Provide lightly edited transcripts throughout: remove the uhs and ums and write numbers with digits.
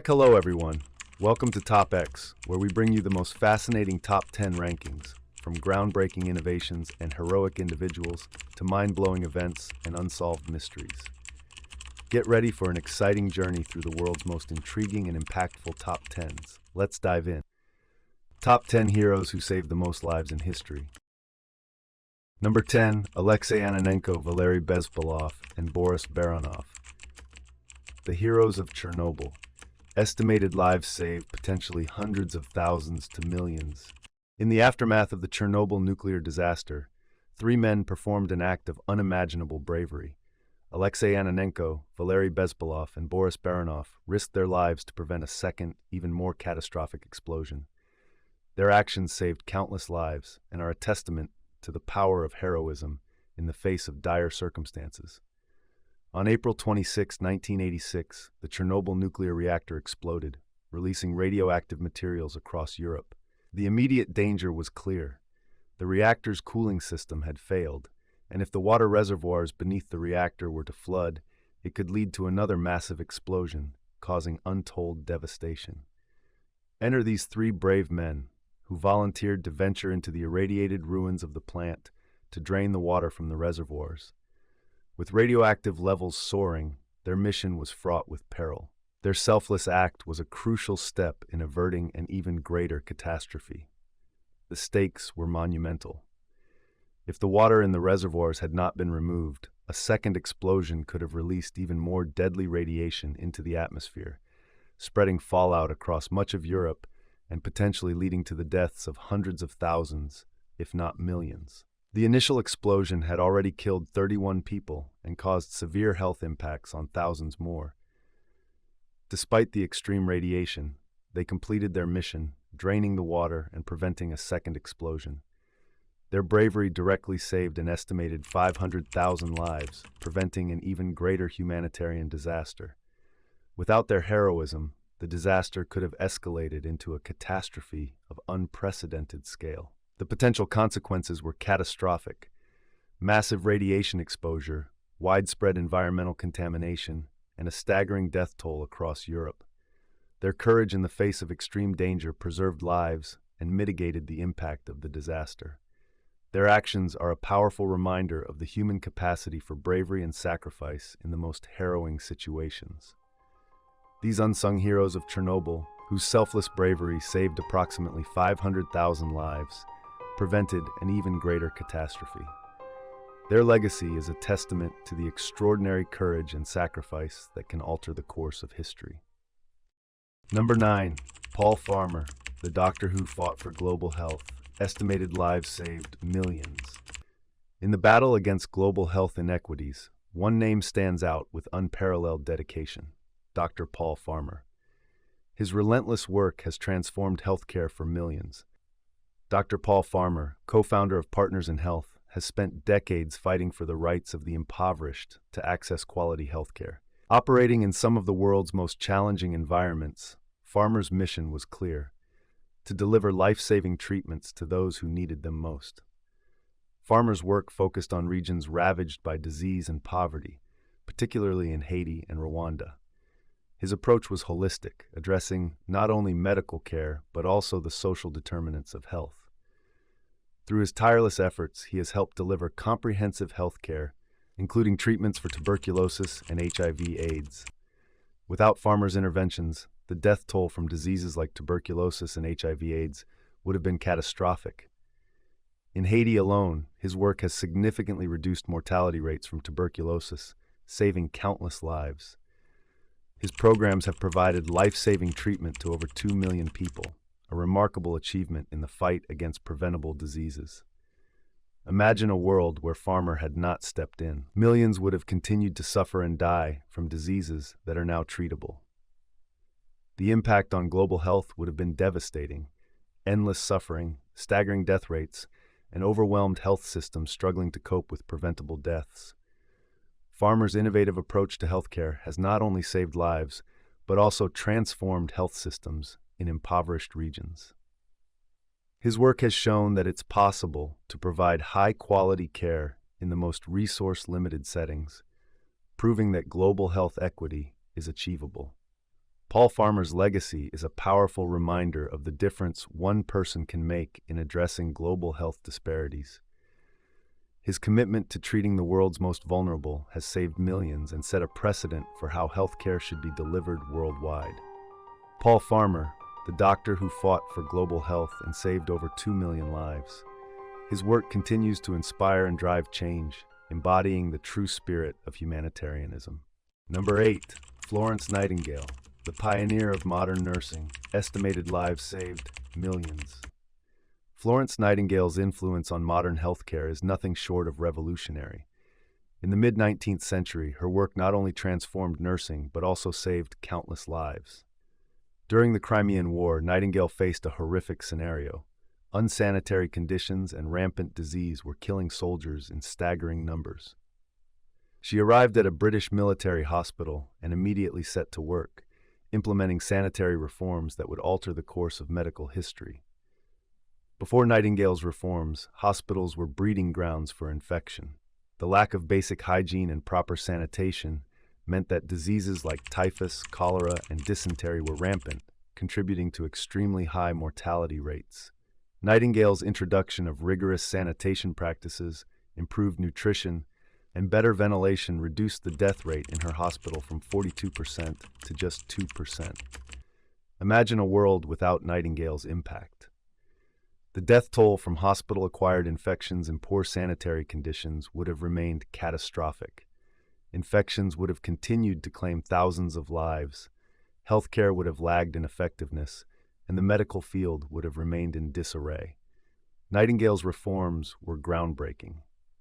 Hello everyone, welcome to TopX, where we bring you the most fascinating top 10 rankings, from groundbreaking innovations and heroic individuals to mind-blowing events and unsolved mysteries. Get ready for an exciting journey through the world's most intriguing and impactful top 10s. Let's dive in. Top 10 heroes who saved the most lives in history. Number 10, Alexei Anonenko, Valery Bezbalov, and Boris Baranov. The heroes of Chernobyl. Estimated lives saved, potentially hundreds of thousands to millions. In the aftermath of the Chernobyl nuclear disaster, three men performed an act of unimaginable bravery. Alexei Anonenko, Valery Bezbalov, and Boris Baranov risked their lives to prevent a second, even more catastrophic explosion. Their actions saved countless lives and are a testament to the power of heroism in the face of dire circumstances. On April 26, 1986, the Chernobyl nuclear reactor exploded, releasing radioactive materials across Europe. The immediate danger was clear. The reactor's cooling system had failed, and if the water reservoirs beneath the reactor were to flood, it could lead to another massive explosion, causing untold devastation. Enter these three brave men, who volunteered to venture into the irradiated ruins of the plant to drain the water from the reservoirs. With radioactive levels soaring, their mission was fraught with peril. Their selfless act was a crucial step in averting an even greater catastrophe. The stakes were monumental. If the water in the reservoirs had not been removed, a second explosion could have released even more deadly radiation into the atmosphere, spreading fallout across much of Europe and potentially leading to the deaths of hundreds of thousands, if not millions. The initial explosion had already killed 31 people and caused severe health impacts on thousands more. Despite the extreme radiation, they completed their mission, draining the water and preventing a second explosion. Their bravery directly saved an estimated 500,000 lives, preventing an even greater humanitarian disaster. Without their heroism, the disaster could have escalated into a catastrophe of unprecedented scale. The potential consequences were catastrophic: massive radiation exposure, widespread environmental contamination, and a staggering death toll across Europe. Their courage in the face of extreme danger preserved lives and mitigated the impact of the disaster. Their actions are a powerful reminder of the human capacity for bravery and sacrifice in the most harrowing situations. These unsung heroes of Chernobyl, whose selfless bravery saved approximately 500,000 lives, prevented an even greater catastrophe. Their legacy is a testament to the extraordinary courage and sacrifice that can alter the course of history. Number 9. Paul Farmer, the doctor who fought for global health. Estimated lives saved, millions. In the battle against global health inequities, one name stands out with unparalleled dedication: Dr. Paul Farmer. His relentless work has transformed healthcare for millions. Dr. Paul Farmer, co-founder of Partners in Health, has spent decades fighting for the rights of the impoverished to access quality healthcare. Operating in some of the world's most challenging environments, Farmer's mission was clear: to deliver life-saving treatments to those who needed them most. Farmer's work focused on regions ravaged by disease and poverty, particularly in Haiti and Rwanda. His approach was holistic, addressing not only medical care, but also the social determinants of health. Through his tireless efforts, he has helped deliver comprehensive health care, including treatments for tuberculosis and HIV/AIDS. Without Farmer's interventions, the death toll from diseases like tuberculosis and HIV/AIDS would have been catastrophic. In Haiti alone, his work has significantly reduced mortality rates from tuberculosis, saving countless lives. His programs have provided life-saving treatment to over 2 million people, a remarkable achievement in the fight against preventable diseases. Imagine a world where Farmer had not stepped in. Millions would have continued to suffer and die from diseases that are now treatable. The impact on global health would have been devastating: endless suffering, staggering death rates, and overwhelmed health systems struggling to cope with preventable deaths. Farmer's innovative approach to healthcare has not only saved lives, but also transformed health systems in impoverished regions. His work has shown that it's possible to provide high-quality care in the most resource-limited settings, proving that global health equity is achievable. Paul Farmer's legacy is a powerful reminder of the difference one person can make in addressing global health disparities. His commitment to treating the world's most vulnerable has saved millions and set a precedent for how healthcare should be delivered worldwide. Paul Farmer, the doctor who fought for global health and saved over 2 million lives. His work continues to inspire and drive change, embodying the true spirit of humanitarianism. Number 8. Florence Nightingale, the pioneer of modern nursing, estimated lives saved, millions. Florence Nightingale's influence on modern healthcare is nothing short of revolutionary. In the mid-19th century, her work not only transformed nursing, but also saved countless lives. During the Crimean War, Nightingale faced a horrific scenario. Unsanitary conditions and rampant disease were killing soldiers in staggering numbers. She arrived at a British military hospital and immediately set to work, implementing sanitary reforms that would alter the course of medical history. Before Nightingale's reforms, hospitals were breeding grounds for infection. The lack of basic hygiene and proper sanitation meant that diseases like typhus, cholera, and dysentery were rampant, contributing to extremely high mortality rates. Nightingale's introduction of rigorous sanitation practices, improved nutrition, and better ventilation reduced the death rate in her hospital from 42% to just 2%. Imagine a world without Nightingale's impact. The death toll from hospital-acquired infections and poor sanitary conditions would have remained catastrophic. Infections would have continued to claim thousands of lives, healthcare would have lagged in effectiveness, and the medical field would have remained in disarray. Nightingale's reforms were groundbreaking.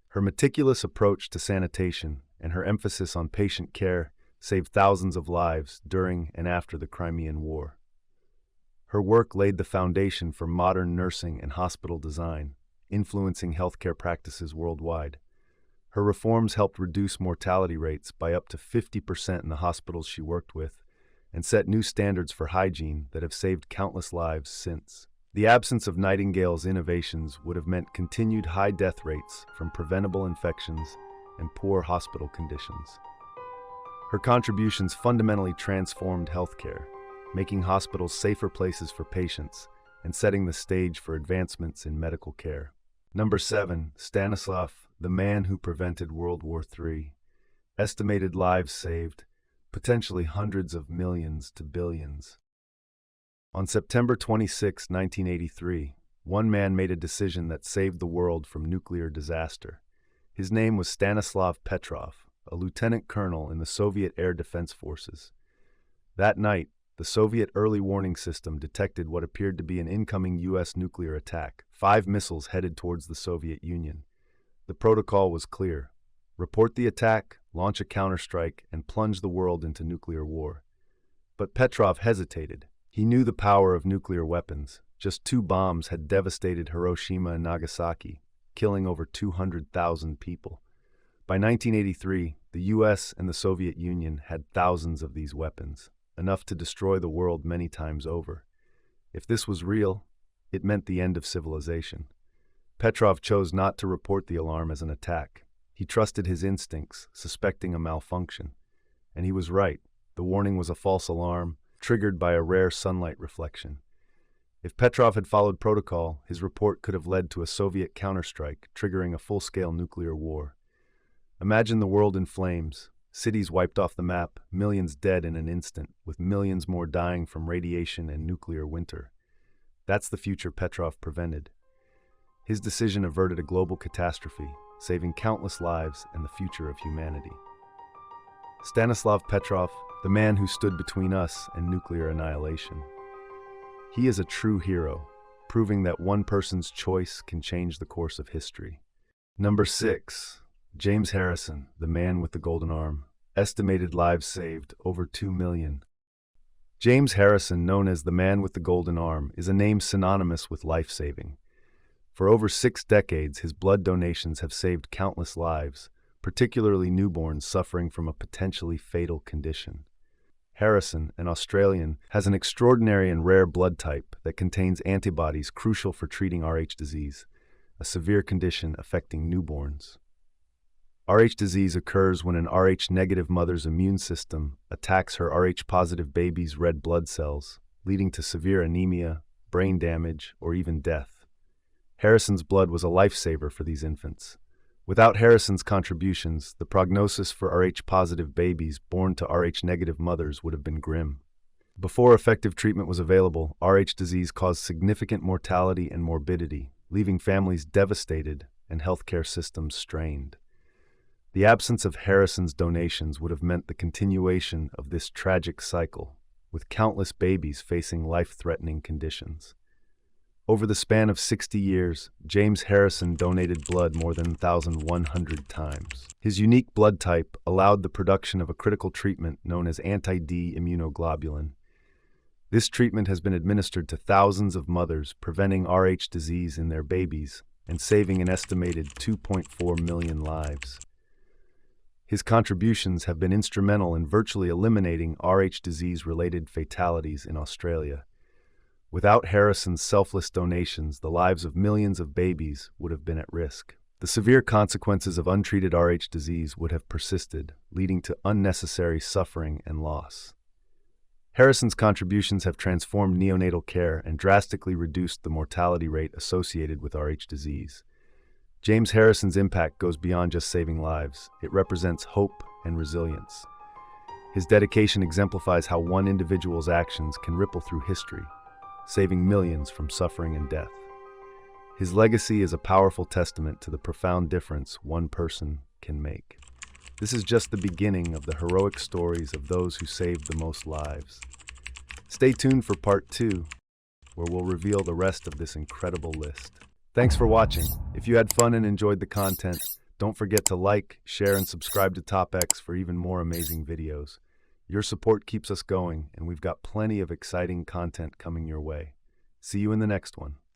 Her meticulous approach to sanitation and her emphasis on patient care saved thousands of lives during and after the Crimean War. Her work laid the foundation for modern nursing and hospital design, influencing healthcare practices worldwide. Her reforms helped reduce mortality rates by up to 50% in the hospitals she worked with, and set new standards for hygiene that have saved countless lives since. The absence of Nightingale's innovations would have meant continued high death rates from preventable infections and poor hospital conditions. Her contributions fundamentally transformed healthcare, making hospitals safer places for patients and setting the stage for advancements in medical care. Number 7. Stanislav, the man who prevented World War III. Estimated lives saved, potentially hundreds of millions to billions. On September 26, 1983, one man made a decision that saved the world from nuclear disaster. His name was Stanislav Petrov, a lieutenant colonel in the Soviet Air Defense Forces. That night, the Soviet early warning system detected what appeared to be an incoming U.S. nuclear attack. 5 missiles headed towards the Soviet Union. The protocol was clear. Report the attack, launch a counterstrike, and plunge the world into nuclear war. But Petrov hesitated. He knew the power of nuclear weapons. Just 2 bombs had devastated Hiroshima and Nagasaki, killing over 200,000 people. By 1983, the U.S. and the Soviet Union had thousands of these weapons, enough to destroy the world many times over. If this was real, it meant the end of civilization. Petrov chose not to report the alarm as an attack. He trusted his instincts, suspecting a malfunction. And he was right. The warning was a false alarm, triggered by a rare sunlight reflection. If Petrov had followed protocol, his report could have led to a Soviet counterstrike, triggering a full-scale nuclear war. Imagine the world in flames, cities wiped off the map, millions dead in an instant, with millions more dying from radiation and nuclear winter. That's the future Petrov prevented. His decision averted a global catastrophe, saving countless lives and the future of humanity. Stanislav Petrov, the man who stood between us and nuclear annihilation. He is a true hero, proving that one person's choice can change the course of history. Number 6. James Harrison, the man with the golden arm. Estimated lives saved, over 2 million. James Harrison, known as the man with the golden arm, is a name synonymous with life-saving. For over 6 decades, his blood donations have saved countless lives, particularly newborns suffering from a potentially fatal condition. Harrison, an Australian, has an extraordinary and rare blood type that contains antibodies crucial for treating Rh disease, a severe condition affecting newborns. Rh disease occurs when an Rh-negative mother's immune system attacks her Rh-positive baby's red blood cells, leading to severe anemia, brain damage, or even death. Harrison's blood was a lifesaver for these infants. Without Harrison's contributions, the prognosis for Rh-positive babies born to Rh-negative mothers would have been grim. Before effective treatment was available, Rh disease caused significant mortality and morbidity, leaving families devastated and healthcare systems strained. The absence of Harrison's donations would have meant the continuation of this tragic cycle, with countless babies facing life-threatening conditions. Over the span of 60 years, James Harrison donated blood more than 1,100 times. His unique blood type allowed the production of a critical treatment known as anti-D immunoglobulin. This treatment has been administered to thousands of mothers, preventing Rh disease in their babies and saving an estimated 2.4 million lives. His contributions have been instrumental in virtually eliminating Rh disease-related fatalities in Australia. Without Harrison's selfless donations, the lives of millions of babies would have been at risk. The severe consequences of untreated Rh disease would have persisted, leading to unnecessary suffering and loss. Harrison's contributions have transformed neonatal care and drastically reduced the mortality rate associated with Rh disease. James Harrison's impact goes beyond just saving lives. It represents hope and resilience. His dedication exemplifies how one individual's actions can ripple through history, saving millions from suffering and death. His legacy is a powerful testament to the profound difference one person can make. This is just the beginning of the heroic stories of those who saved the most lives. Stay tuned for part 2, where we'll reveal the rest of this incredible list. Thanks for watching. If you had fun and enjoyed the content, don't forget to like, share, and subscribe to TopX for even more amazing videos. Your support keeps us going, and we've got plenty of exciting content coming your way. See you in the next one.